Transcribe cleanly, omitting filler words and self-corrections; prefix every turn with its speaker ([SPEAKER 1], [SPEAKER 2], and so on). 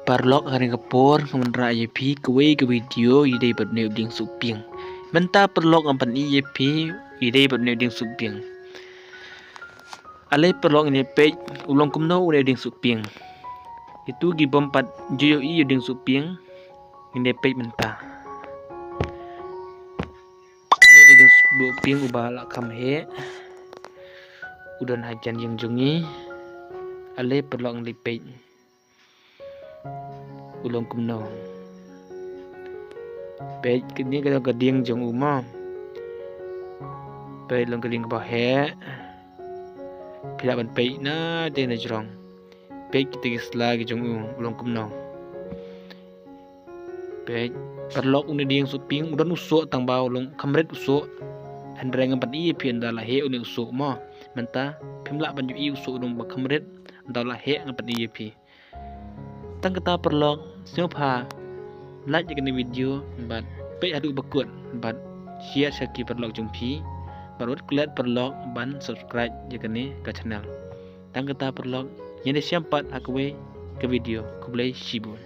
[SPEAKER 1] parlok haring kapor kemenra yepi kuwe ke video ide berneu ding suping menta parlok ampan yepi ide berneu ding suping ale parlok ni page ulong kumno ide ding suping itu gibompat juyo iyo ding suping ini page menta ini ding suping ubah kam he udan hajan yang jungi ale parlok ni page ulong kumno page kini kalau gading jong uma page long gading bah he pila ban page na de na jrong page kita lagi jong ulong kumno page parlok uni ding suping udan usuk tang bau long kamret usuk handreng empat i pian dala he uni usuk ma menta pimla ban i usuk dong ba kamret dala he empat i pi tang kata parlok siapa like jika ni video bat pe adu bakut bat share saki parlok jumpi barut kulat parlok ban subscribe jika ni ke channel tang kata parlok yang disampat aku ke video ku boleh sibuk